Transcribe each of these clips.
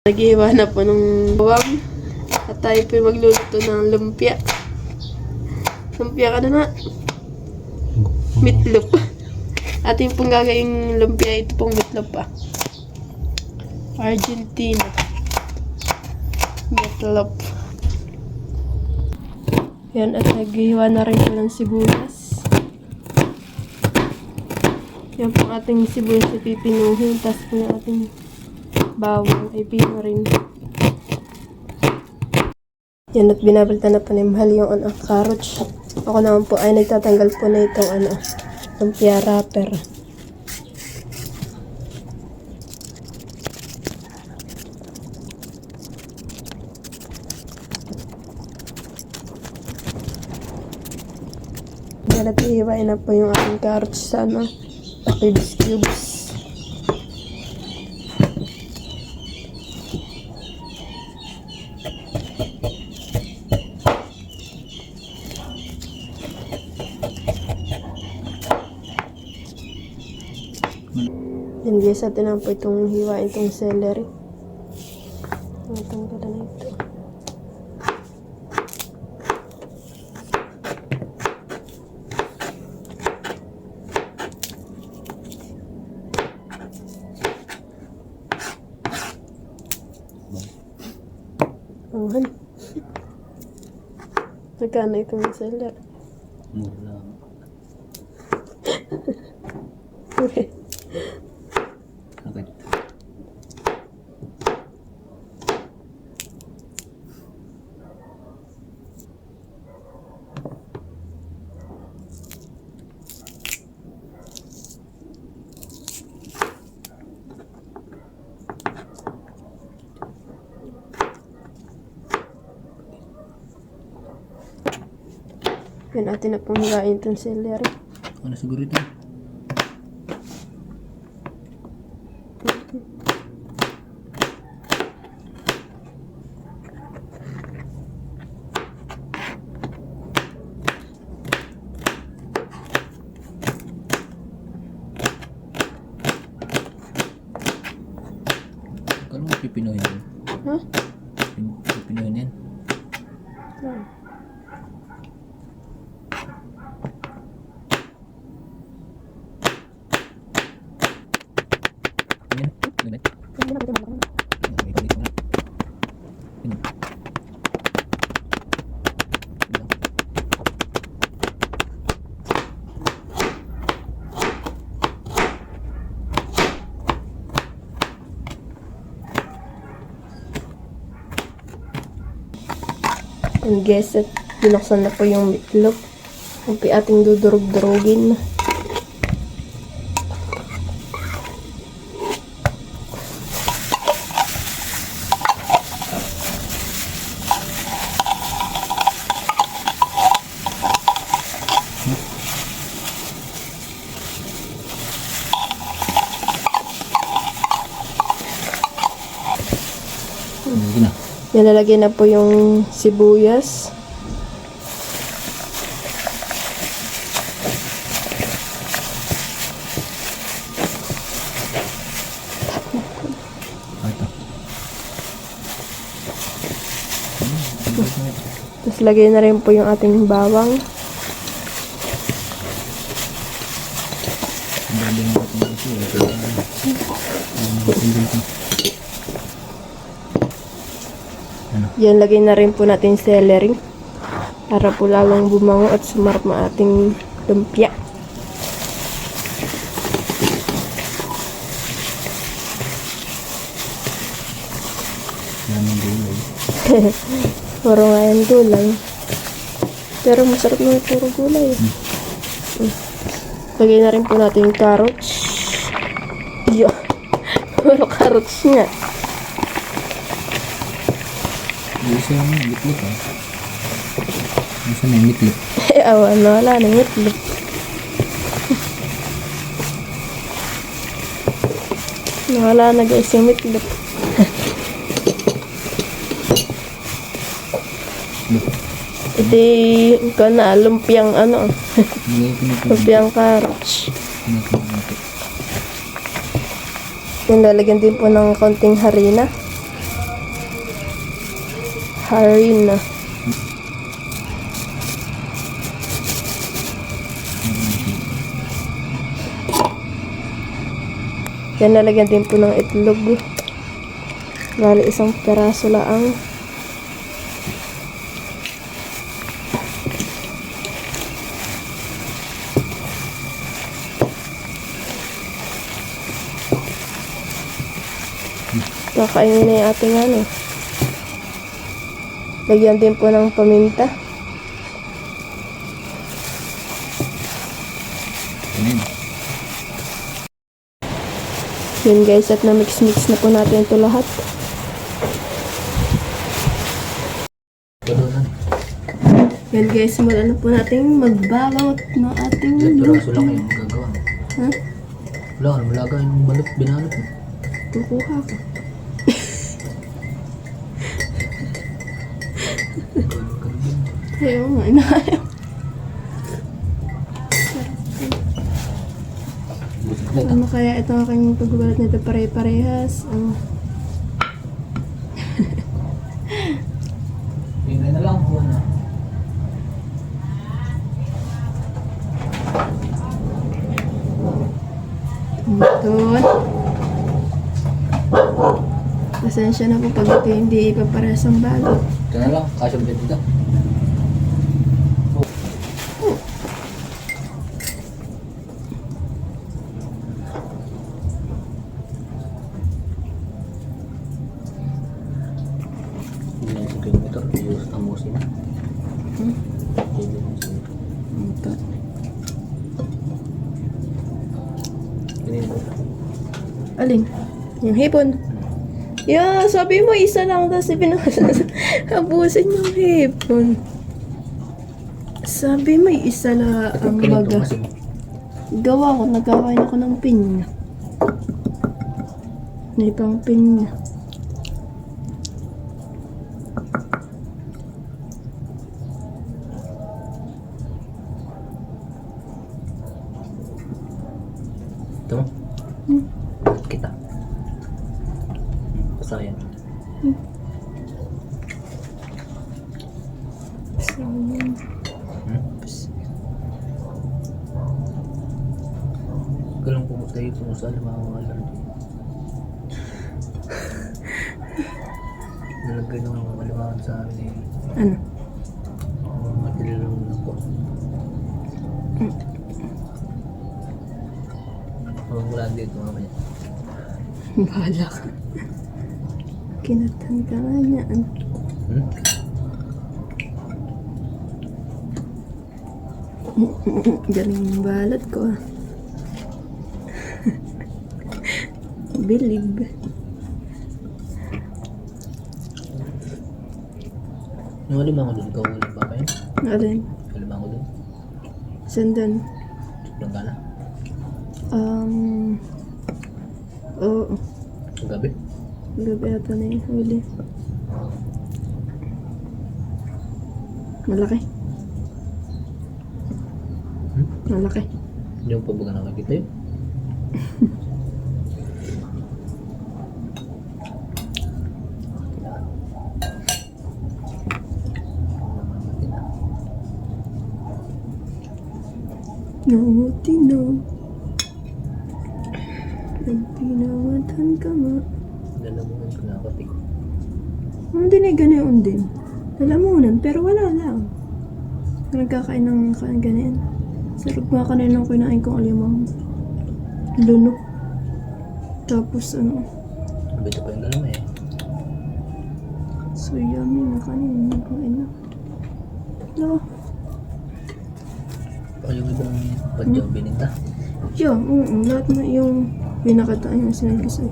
Naghihiwa na po ng bawang. At tayo po magluluto ng lumpia. Lumpia ka na na. Meatloaf. Ating pong gagawing lumpia, ito pong meatloaf pa. Argentina. Meatloaf. Yan, at naghihiwa na rin po ng sibuyas. Yan po ating sibuyas ay pipinuhin. Tapos po yung ating bawang ay pino rin. Yan, at binabalta na po ni Mahal yung carrots. Ako naman po ay nagtatanggal po na itong lumpia wrapper. Yan, at ihiwain na po yung ating carrots sa cubes. Yan guys, atin na po itong hiwain itong celery. Itong pala na ito. Awan. Magkano itong celery? Mura. Okay. Okay. Yan, atin na pong hiwain itong celery. Ano siguro ito? Kano mo pipinuhin yan? Ha? Pipinuhin yan? Yan. Yan? Ganit? May kulit mo na. Yan. And guys, at binuksan na po yung meatloaf. Ang ating dudurog-durugin. Sige na. Nilalagay na po yung sibuyas. Ito. Tapos lagay na rin po yung ating bawang. Ang mo ito. Yan, lagay na rin po natin celery. Para po lalong bumango at sumarap ang ating lumpia. Maraming gulay. Puro nga yan gulay. Pero masarap na yung puro gulay. Lagay na rin po natin yung carrots. Yo. Puro carrots nga. Isa yung mitlip ah. Isa na yung mitlip. Awan na, wala na itlog. Nawala na guys yung itlog. Ito ko na, lumpiang lumpiang carrots. Yung lalagyan din po ng konting harina. harina. Yan, nalagyan din po ng itlog. Bali, isang peraso lang. Kakainin na yung ating ano. Lagyan din po ng paminta. Kanin. Yun guys, at na-mix-mix na po natin ito lahat. Tulonan. Yan guys, simulan na po natin magbalot ng ating Piraso lang yung magagawa mo. Ha? Wala, malaga yung balot, binalot mo. Kukuha ko. Ayaw nga, inaayaw. Ano kaya ito aking pagbabalot nito pare-parehas? Tingnan na lang po na. Ito. Pasensya na po pag ito hindi ipaparehas ang balot. Ito na lang, kasyang dito. Hindi na kilometer, use tamusin. Ito. Ganyan po. Alin? Yung hipon. Yeah, sabi mo isa lang tapos habusin yung hipon. Sabi mo isa lang ang maga. Gawa ko, nagkakain ako ng pinya. May pang pinya. Ito mo? Kita. Pasayan. So, Galang pumunta dito mo sa mga alardi. Nalagay ng mga maliwangan sa amin eh. ano? Mga tilalong na po. Mula dito mamaya. Bahala ka. Kinatan ka nga niya. Galing yung balot ko ah. Believe. Yung alimango doon, ikaw ulit ba kayo? Alin? Alimango doon? Saan doon? Doon ka na? Oo. Gabi? Gabi ata na yung huli. Malaki. Malaki. Hindi mo pa ba nakakita yun? Tino. Tinawatan ka nga. Lalamunan ko nakatik. Hindi na ganoon din. Lalamunan, pero wala lang. Nagkakain ng ganyan. Sarap nga kanina nung kinain kong alimang luno. Tapos ano. Bito pa yung galamay eh. So yummy na kanina. Nakain na. Hello. O yung ibang padyo bininda. Yeah, lahat na yung pinakataan yung sinad ko sa'yo.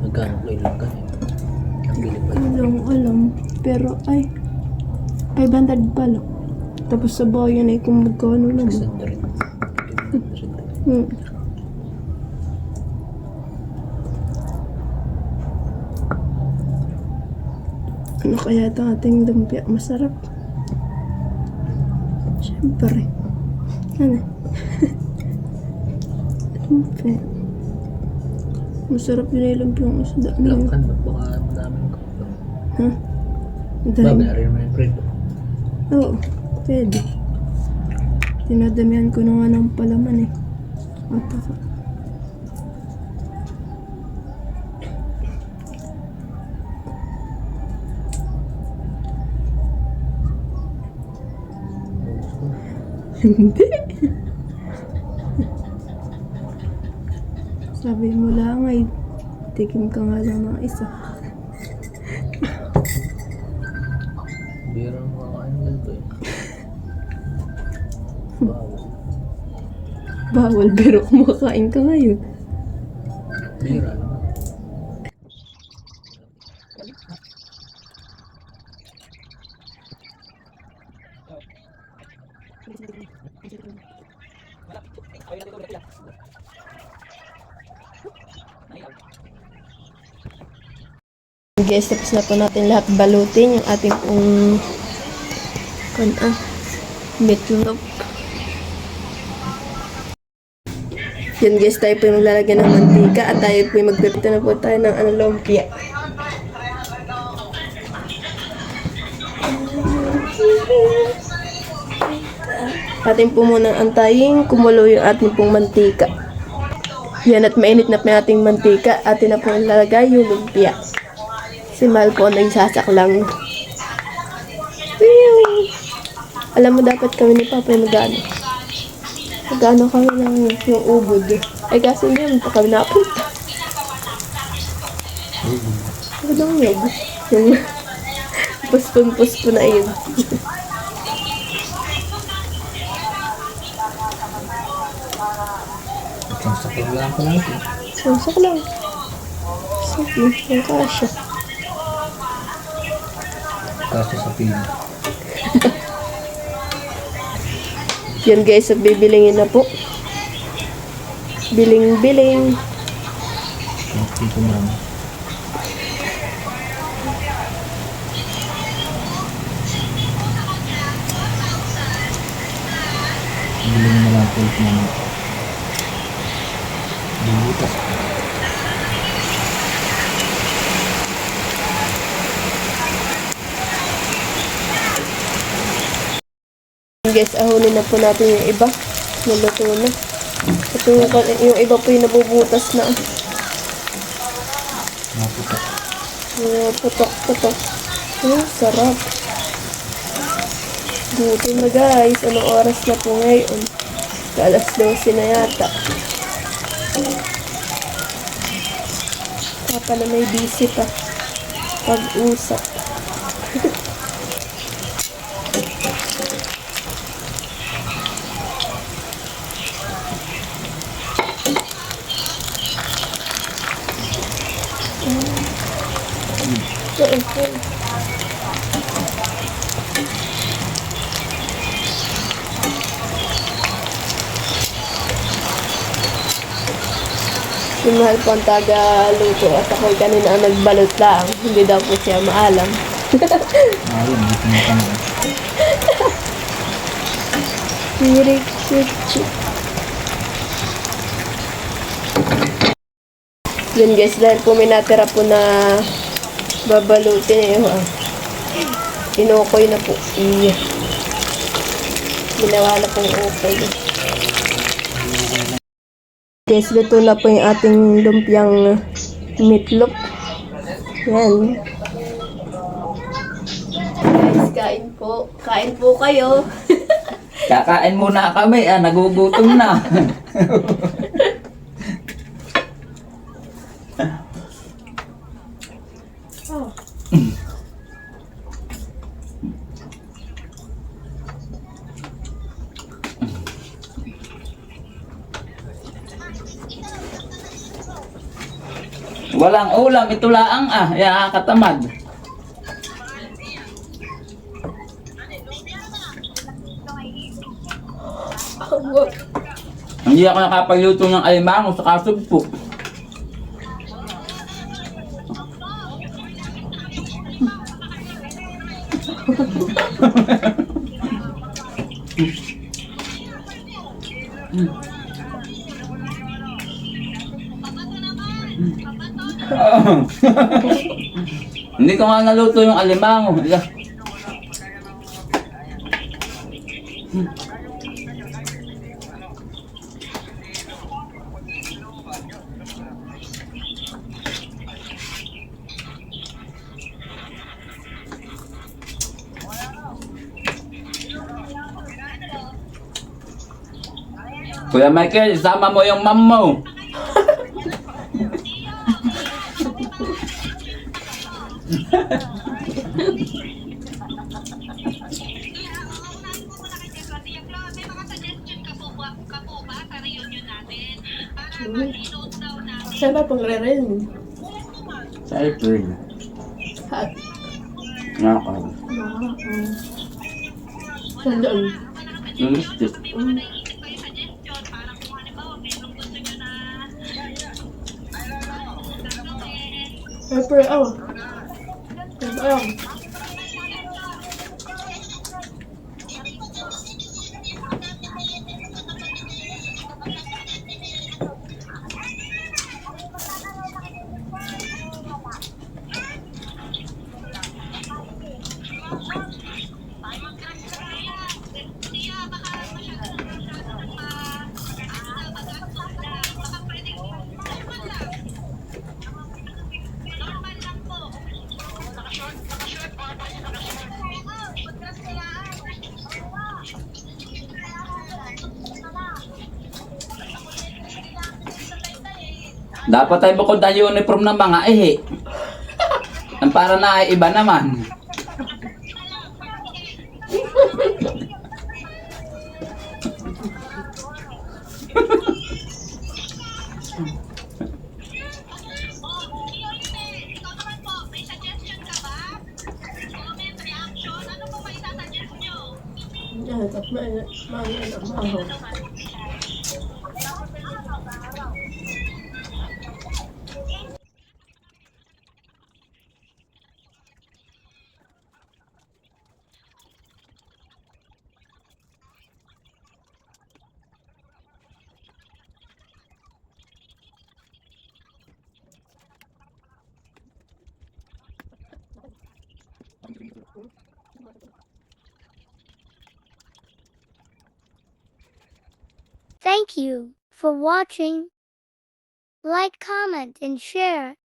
Nagkano ko ilang ka eh. Ang bili pa yun. Walang alam. Pero ay, 500 pala. Tapos sa bayan ay kung magkano lang. 600. Ano kaya ito ating lumpia? Masarap. Siyempre. Ano? Lumpia. Masarap yun yung lumpiang isda. Langkan ba? Baka madaming ka. Ha? Dahil, Rin mo yung prito. oo, pwede. Tinadamihan ko na nga ng palaman eh. At ako. Hindi. Sabi mo lang ay tikim ka nga lang ng isa. Bira mo kakain dito eh. Bawal. Bawal pero kumakain ka ngayon. Bira naman. Guys, tapos na po natin lahat balutin yung ating pong meatloaf. Yan guys, tayo po yung maglalagyan ng mantika at tayo po yung magpipito na po tayo ng lumpia. Atin po muna antayin kumulo yung ating pong mantika. Yan, at mainit na po yung ating mantika. Atin na po ilalagay yung lumpia. Si Mal po nagsasaklang. Alam mo, dapat kami ni Papa yung mag-ano kami ng yung ubod. Ay kasi hindi pa kami napunta. Ubod ang yun. Yung puspon na yun. Isang saklang lang ko lang ito. Saklang. Saklang. Yung kasya. Kasi sa pili. Yan guys, so bibilingin na po. Biling-biling. Dito naman. Biling na lang ulit naman. Bubutas. Guys, ahonin na po natin yung iba. Naluto na. Ito yung iba po yung nabubutas na. Maputak. Putok-putok. Sarap. Gutom na guys. Anong oras na po ngayon? Alas 12 na yata. Papa na may busy pa. Pag-usap. Si Mahal po ang taga-luto at ako kanina ang nagbalot lang. Hindi daw po siya maalam. Ayun, dito na kami. Yun guys, dahil po may natira po na babalutin eh. Inukoy na po. Ginawa na pong okay. Guys, luto na po yung ating lumpiang meatloaf. Yan. Guys, kain po. Kain po kayo. Kakain muna kami, nagugutom na. Oh. Walang ulam, ito laang katamad. Hindi ako nakapagluto ng alimango sa kasugpo. Hindi ko nga naluto yung alimango. Kuya Michael, isama mo yung mom mo. Saan ba pang re-rin? Sa April. Hat. Nako. Saan doon? Realistic. April, oh. April. Dapat ay bukod ang uniform ng mga ihi. Ang para na ay iba naman. Yan, tapos maaho. Thank you for watching. Like, comment, and share.